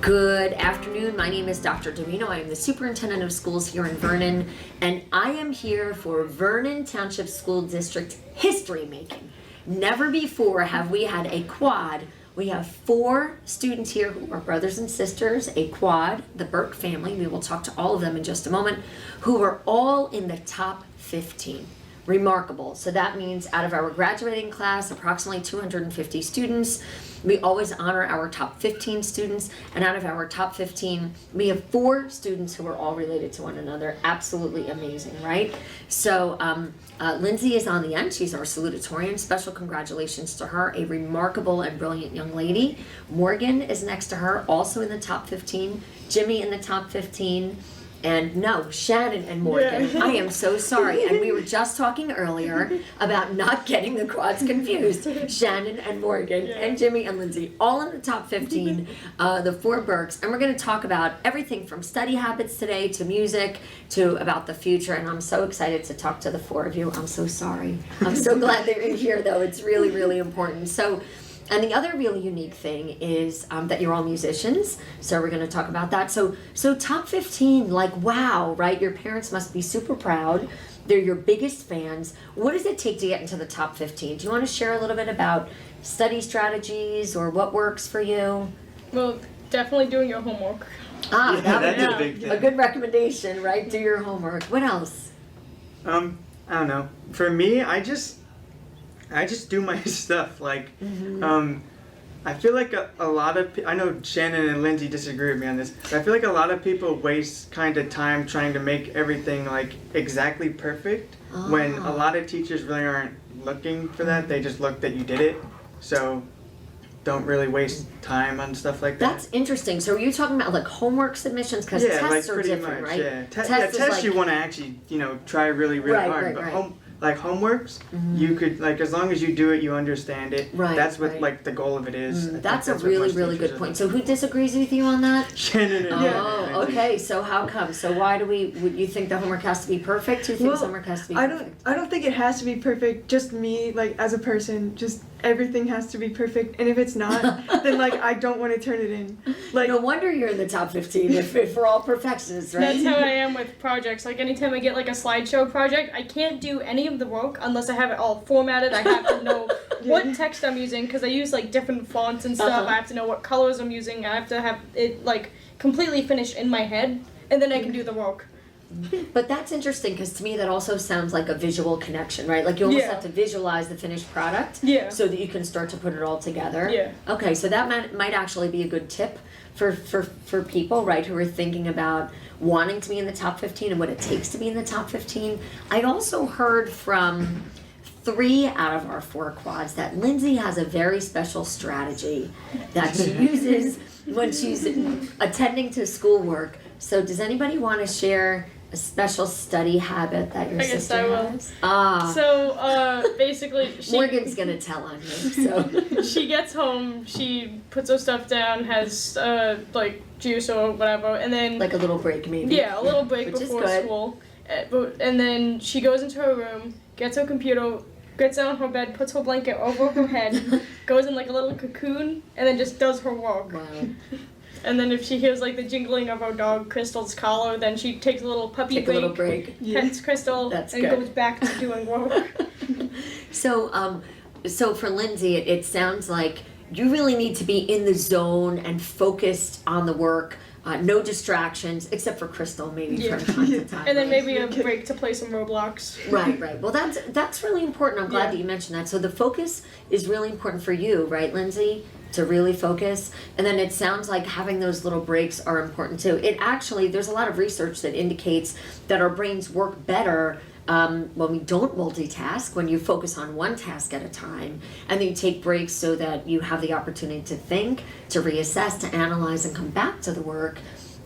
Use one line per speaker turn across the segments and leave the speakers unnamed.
Good afternoon. My name is Dr. Domino. I am the Superintendent of Schools here in Vernon, and I am here for Vernon Township School District history making. Never before have we had a quad. We have 4 students here who are brothers and sisters, a quad, the Burke family. We will talk to all of them in just a moment, who are all in the top 15. Remarkable. So that means out of our graduating class, approximately 250 students, we always honor our top 15 students, and out of our top 15, we have 4 students who are all related to one another. Absolutely amazing, right? So Lindsay is on the end. She's our salutatorian. Special congratulations to her, a remarkable and brilliant young lady. Morgan is next to her, also in the top 15. Jimmy in the top 15. And no, Shannon and Morgan. Yeah. I am so sorry. And we were just talking earlier about not getting the quads confused. Shannon and Morgan and Jimmy and Lindsay, all in the top 15, the 4 Burkes. And we're going to talk about everything from study habits today to music to about the future. And I'm so excited to talk to the 4 of you. I'm so sorry. I'm so glad they're in here, though. It's really, really important. So. And the other really unique thing is that you're all musicians, so we're going to talk about that. So top 15, like wow, right? Your parents must be super proud. They're your biggest fans. What does it take to get into the top 15? Do you want to share a little bit about study strategies or what works for you?
Well, definitely doing your homework.
That's a big thing. A good recommendation, right? Do your homework. What else?
I don't know. For me, I just do my stuff. Like, I feel like a lot of I know Shannon and Lindsay disagree with me on this, but I feel like a lot of people waste kind of time trying to make everything like exactly perfect when a lot of teachers really aren't looking for that. They just look that you did it. So don't really waste time on stuff like that.
That's interesting. So are you talking about like homework submissions? Because tests are different, right?
Yeah, tests like, you want to actually, try really hard. But homeworks, you could, like, as long as you do it, you understand it.
Right.
That's what, like, the goal of it is.
That's a really good point. So who disagrees with you on that?
Shannon and
okay. So how come? So why do you think the homework has to be perfect? Who thinks homework has to be perfect?
I don't think it has to be perfect. Just me, like, as a person, just everything has to be perfect. And if it's not, then, like, I don't want to turn it in. Like,
no wonder you're in the top 15 if we're all perfectionists, right?
That's how I am with projects. Like, anytime I get, like, a slideshow project, I can't do any of the work unless I have it all formatted. I have to know what text I'm using because I use, like, different fonts and stuff. I have to know what colors I'm using. I have to have it, like, completely finished in my head, and then I can do the work.
But that's interesting because to me that also sounds like a visual connection, right? Like you almost have to visualize the finished product so that you can start to put it all together.
Yeah.
Okay, so that might actually be a good tip for people, right, who are thinking about wanting to be in the top 15 and what it takes to be in the top 15. I also heard from 3 out of our 4 quads that Lindsay has a very special strategy that she uses when she's attending to schoolwork. So does anybody want to share a special study habit that your sister has?
So basically,
Morgan's gonna tell on you. So
she gets home, she puts her stuff down, has like juice or whatever, and then
like a little break maybe.
Yeah, a little break before school, and then she goes into her room, gets her computer, gets on her bed, puts her blanket over her head, goes in like a little cocoon, and then just does her work.
Wow.
And then if she hears like the jingling of our dog Crystal's collar, then she takes a little puppy break, pets Crystal, and goes back to doing work.
So for Lindsay, it sounds like you really need to be in the zone and focused on the work. No distractions, except for Crystal, maybe from time to time.
And then maybe a break to play some Roblox.
Right. Well, that's really important. I'm glad that you mentioned that. So the focus is really important for you, right, Lindsay? To really focus. And then it sounds like having those little breaks are important too. There's a lot of research that indicates that our brains work better when we don't multitask, when you focus on one task at a time, and then you take breaks so that you have the opportunity to think, to reassess, to analyze, and come back to the work,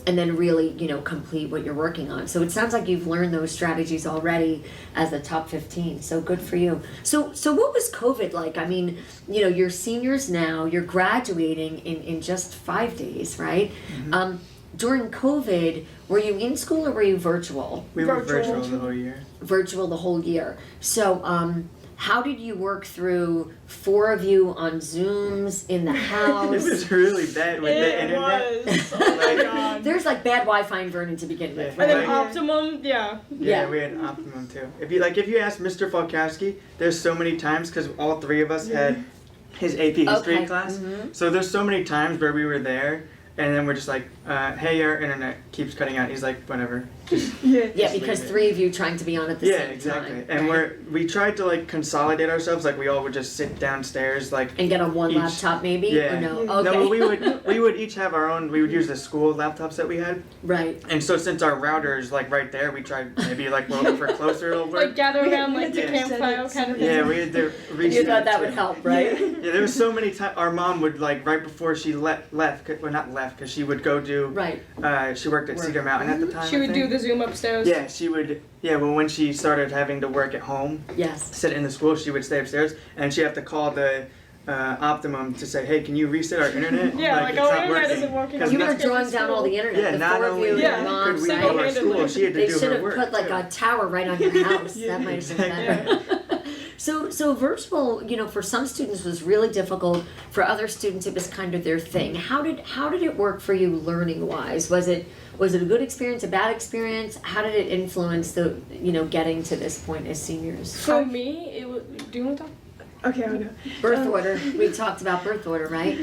and then really, complete what you're working on. So it sounds like you've learned those strategies already as the top 15. So good for you. So what was COVID like? I mean, you're seniors now, you're graduating in just 5 days, right? Mm-hmm. During COVID, were you in school or were you virtual?
We were virtual the whole year.
Virtual the whole year. So how did you work through 4 of you on Zooms in the house?
It was really bad with the internet.
It was. Oh my god.
There's like bad Wi-Fi in Vernon to begin with.
Yeah.
And then
Right.
Optimum, yeah.
Yeah, we had Optimum too. If you ask Mr. Falkowski, there's so many times because all 3 of us had his AP history
Okay.
class.
Mhm.
So there's so many times where we were there, and then we're just like, hey, our internet keeps cutting out. He's like, whatever.
Yeah.
Yeah, because 3 of you trying to be on at the
Yeah,
same
exactly.
time.
And
right?
we tried to like consolidate ourselves. Like we all would just sit downstairs, like.
And get on one
each-
laptop maybe?
Yeah.
Or no?
Yeah.
Okay.
No, we would each have our own. We would use the school laptops that we had,
Right.
and so since our router is like right there, we tried maybe like for closer it'll work.
Like gather around like the
Yeah.
campfire kind of thing.
Yeah, we had to reach.
You thought that
too.
would help, right?
Yeah, there was so many times our mom would like right before she left. Well, not left because she would go do.
Right.
She worked at
Work.
Cedar Mountain at the time.
She
I
would do
think.
the Zoom upstairs.
Yeah, she would. Yeah, well, when she started having to work at home,
Yes.
sit in the school, she would stay upstairs, and she'd have to call the Optimum to say, "Hey, can you reset our internet?
Yeah, like
it's
our
not
internet
working."
isn't working.
'Cause
You
not-
were drawing down all the internet.
Yeah,
the
not
4 of
only
you, and
Yeah.
your mom,
could we do
right?
our
Single-handedly.
school, she had to
They
do
should
her
have
work.
put like
too.
a tower right on your house.
Yeah.
That might have been
Exactly.
better. So virtual, for some students was really difficult. For other students, it was kind of their thing. How did it work for you learning wise? Was it a good experience, a bad experience? How did it influence the getting to this point as seniors?
For me, it was. Do you want to talk?
Okay, I'll go.
Birth order. We talked about birth order, right?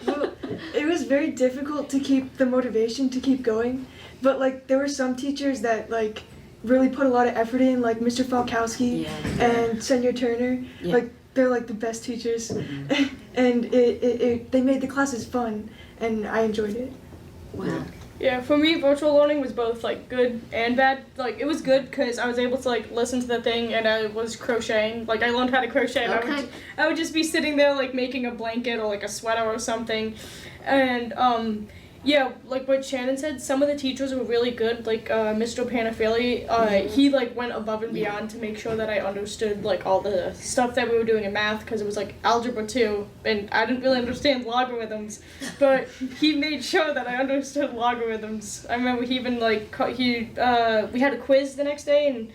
Well, it was very difficult to keep the motivation to keep going, but like there were some teachers that like really put a lot of effort in, like Mr. Falkowski
Yeah.
and Senor Turner.
Yeah.
Like they're like the best teachers, and they made the classes fun, and I enjoyed it.
Wow.
Yeah, for me, virtual learning was both like good and bad. Like it was good because I was able to like listen to the thing, and I was crocheting. Like I learned how to crochet. And
Okay.
I would just be sitting there like making a blanket or like a sweater or something, and yeah, like what Shannon said, some of the teachers were really good. Like Mr. Panafili, he like went above and beyond to make sure that I understood like all the stuff that we were doing in math because it was like algebra 2, and I didn't really understand logarithms, but he made sure that I understood logarithms. I remember he even like we had a quiz the next day, and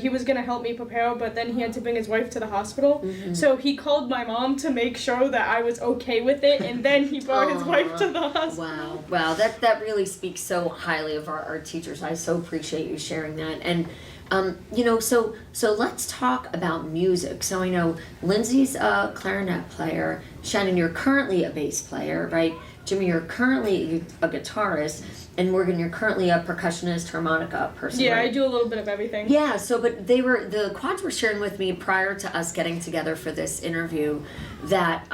he was gonna help me prepare, but then he had to bring his wife to the hospital.
Mhm.
So he called my mom to make sure that I was okay with it, and then he brought his wife to the hospital.
Wow, that really speaks so highly of our teachers. I so appreciate you sharing that. And so let's talk about music. So I know Lindsay's a clarinet player. Shannon, you're currently a bass player, right? Jimmy, you're currently a guitarist, and Morgan, you're currently a percussionist, harmonica person.
Yeah,
right?
I do a little bit of everything.
Yeah, but the quads were sharing with me prior to us getting together for this interview that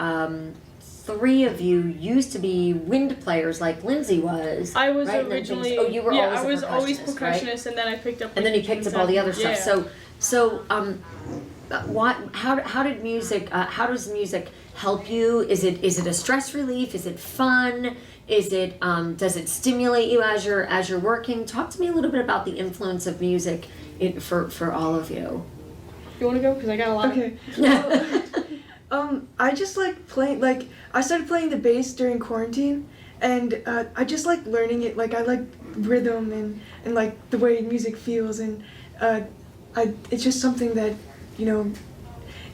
3 of you used to be wind players like Lindsay was.
I was
right? And then
originally.
things- you were
yeah,
always
I
a
was always
percussionist, right?
percussionist, and then I picked up.
And then you picked up all the other stuff.
Yeah.
How did music? How does music help you? Is it a stress relief? Is it fun? Is it does it stimulate you as you're working? Talk to me a little bit about the influence of music for all of you.
You want to go? Because I got a lot.
Okay. I just like playing. Like I started playing the bass during quarantine, and I just like learning it. Like I like rhythm and like the way music feels, and it's just something that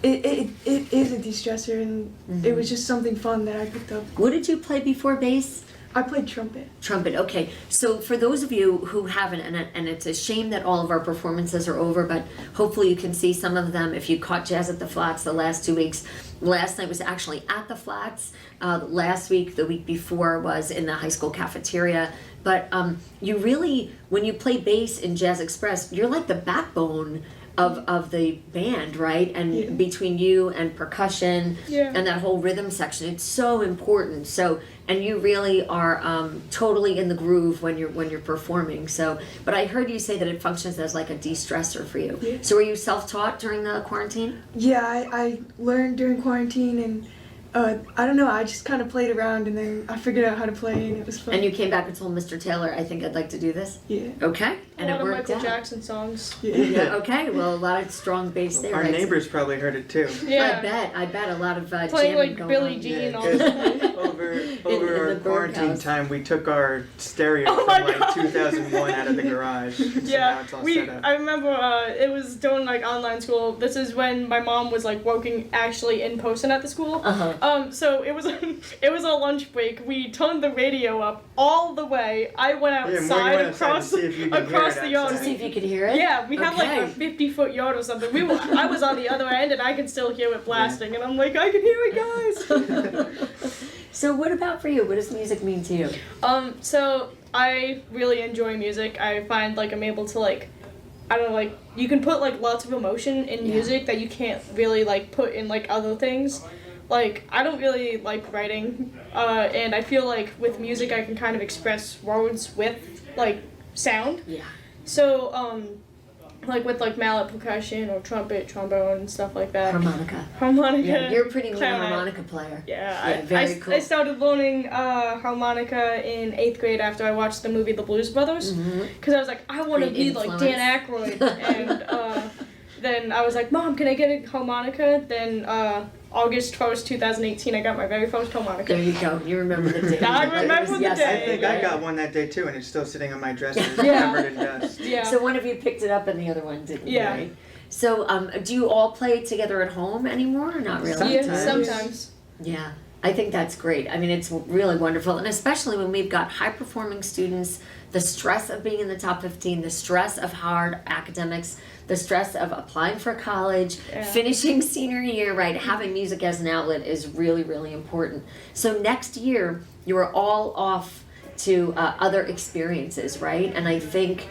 it is a de-stressor, and it was just something fun that I picked up.
What did you play before bass?
I played trumpet.
Trumpet, okay. So for those of you who haven't, and it's a shame that all of our performances are over, but hopefully you can see some of them if you caught Jazz at the Flats the last 2 weeks. Last night was actually at the Flats. Last week, the week before, was in the high school cafeteria. But you really, when you play bass in Jazz Express, you're like the backbone of the band, right? And
Yeah.
between you and percussion
Yeah.
and that whole rhythm section, it's so important. So, and you really are totally in the groove when you're performing. So, but I heard you say that it functions as like a de-stressor for you.
Yeah.
So, were you self-taught during the quarantine?
Yeah, I learned during quarantine, and I don't know, I just kind of played around, and then I figured out how to play, and it was fun.
And you came back and told Mr. Taylor, I think I'd like to do this.
Yeah.
Okay,
A
and
lot
it
of
worked
Michael
out.
Jackson songs.
Yeah. Okay. Well, a lot of strong bass there.
Our
right?
neighbors probably heard it too.
Yeah.
I bet a lot of
Playing
jamming
like
going
Billie
on.
Jean
Yeah,
all
good.
the time.
over
in
our
the Burke
quarantine
house.
time, we took our stereo
Oh
from
my
like
God.
2001 out of the garage. So now it's all set up.
I remember it was during like online school. This is when my mom was like working actually in person at the school. So it was it was a lunch break. We turned the radio up all the way. I went outside across
to see if you could hear
across
it
the yard.
To see if you could hear it?
Yeah, we had like a
Okay.
50-foot yard or something. I was on the other end and I could still hear it blasting, and I'm like, I can hear it, guys.
So what about for you? What does music mean to you?
So I really enjoy music. I find like I'm able to like, I don't know, like you can put like lots of emotion in music that you can't really like put in like other things. Like I don't really like writing, and I feel like with music I can kind of express words with like sound.
Yeah.
So like with like mallet percussion or trumpet, trombone, and stuff like that.
Harmonica. Yeah, you're a pretty neat
clarinet.
harmonica player.
Yeah,
very cool.
I started learning harmonica in 8th grade after I watched the movie The Blues Brothers, because I was like, I want to
Great
be
influence.
like Dan Aykroyd, and then I was like, Mom, can I get a harmonica? Then August 1st, 2018, I got my very first harmonica.
There you go. You remember the day.
I remember the
Yes,
day.
I think I got one that day too, and it's still sitting on my dresser,
Yeah.
covered in dust.
Yeah.
So one of you picked it up and the other one didn't.
Yeah.
Right? So do you all play together at home anymore or not really?
Yeah,
Sometimes.
sometimes.
Yeah, I think that's great. I mean, it's really wonderful. And especially when we've got high performing students, the stress of being in the top 15, the stress of hard academics, the stress of applying for college, finishing senior year, right? Having music as an outlet is really, really important. So next year, you are all off to other experiences, right? And I think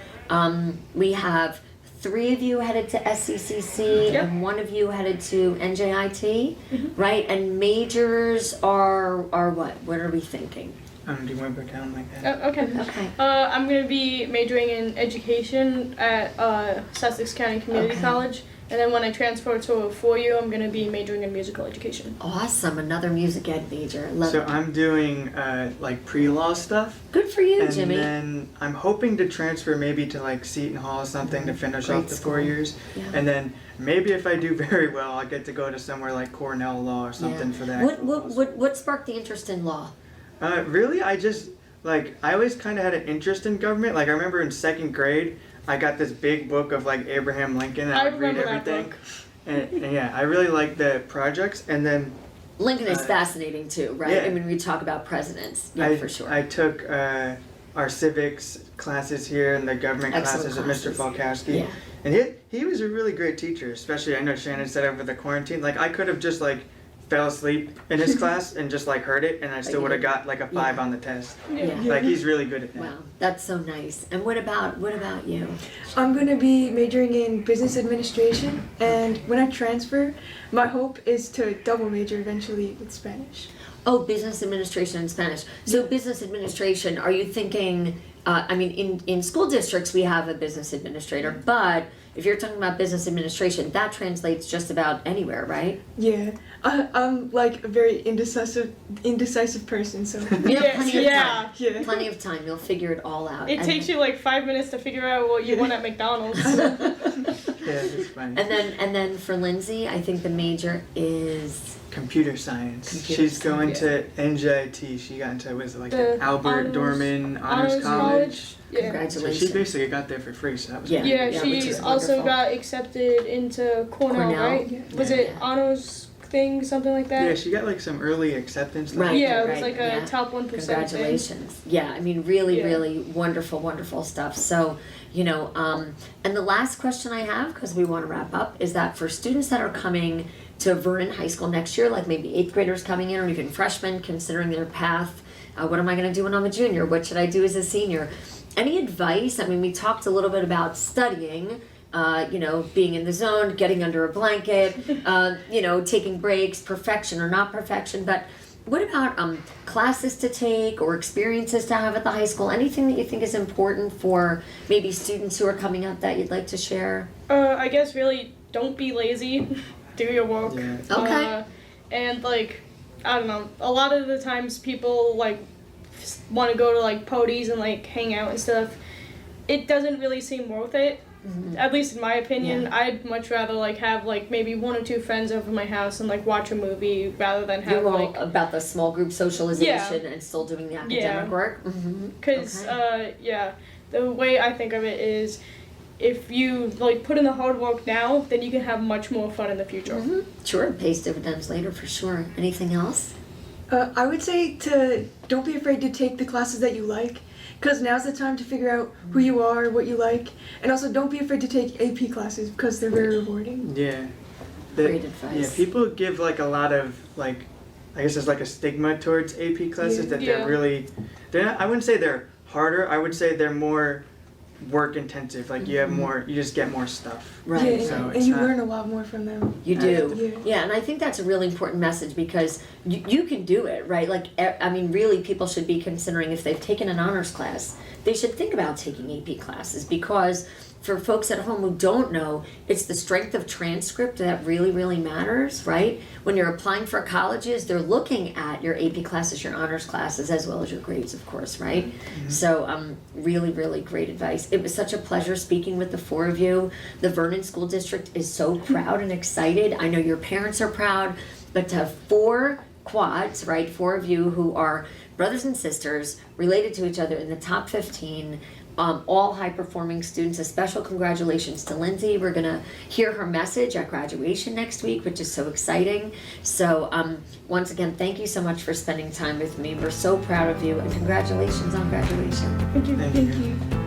we have 3 of you headed to SCCC and 1 of you headed to NJIT, right? And majors are what? What are we thinking?
Do you want to go down like that?
Okay.
Okay.
I'm going to be majoring in education at Sussex County Community College. And then when I transfer to a 4-year, I'm going to be majoring in musical education.
Awesome, another music ed major. Love
So
it.
I'm doing like pre-law stuff.
Good for you,
And
Jimmy.
then I'm hoping to transfer maybe to like Seton Hall or something to finish
Great
off the 4
school.
years.
Yeah.
And then maybe if I do very well, I'll get to go to somewhere like Cornell Law or something for that.
What sparked the interest in law?
Really, I just like I always kind of had an interest in government. Like I remember in 2nd grade, I got this big book of like Abraham Lincoln, and I would read
remember that
everything.
book.
And yeah, I really liked the projects. And then
Lincoln is fascinating too, right?
yeah.
I mean, we talk about presidents, yeah, for sure.
I took our civics classes here and the government
Excellent
classes at Mr. Falkowski.
Yeah.
And he was a really great teacher, especially I know Shannon said over the quarantine. Like I could have just like fell asleep in his class and just like heard it, and I still would have got like a 5 on the test.
Yeah.
Like he's really good at that.
Wow, that's so nice. And what about you?
I'm gonna be majoring in business administration, and when I transfer, my hope is to double major eventually with Spanish.
Oh, business administration and Spanish. So business administration, are you thinking, I mean, in school districts, we have a business administrator, but if you're talking about business administration, that translates just about anywhere, right?
Yeah, I'm like a very indecisive person, so
You have plenty of time.
yeah.
Plenty of time. You'll figure it all out.
It takes you like 5 minutes to figure out what you want at McDonald's.
Yeah, it's fun.
And then for Lindsay, I think the major is
Computer science.
Computer
She's going
science.
to NJIT. She got into
The
the Albert
honors-
Dorman Honors
honors
College.
Yeah.
So
congratulations.
she basically got there for free, so that was
Yeah.
Yeah,
which
she
is
also
wonderful.
got accepted into Cornell, right?
Yeah.
Was it honors thing, something like that?
Yeah, she got like some early acceptance.
Right.
Yeah, it was
right,
like a
yeah.
top 1% thing.
Congratulations. Yeah, I mean, really,
Yeah.
really wonderful, wonderful stuff. So, you know, and the last question I have, because we want to wrap up, is that for students that are coming to Vernon High School next year, like maybe 8th graders coming in or even freshmen considering their path, what am I going to do when I'm a junior? What should I do as a senior? Any advice? I mean, we talked a little bit about studying, you know, being in the zone, getting under a blanket, you know, taking breaks, perfection or not perfection, but what about classes to take or experiences to have at the high school? Anything that you think is important for maybe students who are coming up that you'd like to share?
I guess really don't be lazy. Do your work.
Yeah.
Okay.
And like, I don't know, a lot of the times people like want to go to like podies and like hang out and stuff. It doesn't really seem worth it At least in my opinion, I'd much rather like have like maybe 1 or 2 friends over my house and like watch a movie rather than have
You're all
like
about the small group socialization and still doing the academic work.
because the way I think of it is if you like put in the hard work now, then you can have much more fun in the future.
Sure, it pays dividends later for sure. Anything else?
I would say don't be afraid to take the classes that you like, because now's the time to figure out who you are, what you like, and also don't be afraid to take AP classes because they're very rewarding.
Yeah.
Great advice.
Yeah, people give like a lot of like, I guess there's like a stigma towards AP classes that they're really, I wouldn't say they're harder. I would say they're more work intensive. Like you have more, you just get more stuff.
Right.
Yeah,
So
and you learn a lot more from them.
You do.
Yeah.
Yeah, and I think that's a really important message because you can do it, right? Like, I mean, really, people should be considering if they've taken an honors class, they should think about taking AP classes because for folks at home who don't know, it's the strength of transcript that really, really matters, right? When you're applying for colleges, they're looking at your AP classes, your honors classes, as well as your grades, of course, right? So, really, really great advice. It was such a pleasure speaking with the 4 of you. The Vernon School District is so proud and excited. I know your parents are proud, but to have 4 quads, right? 4 of you who are brothers and sisters related to each other in the top 15, all high-performing students. A special congratulations to Lindsay. We're going to hear her message at graduation next week, which is so exciting. So once again, thank you so much for spending time with me. We're so proud of you, and congratulations on graduation.
Thank you.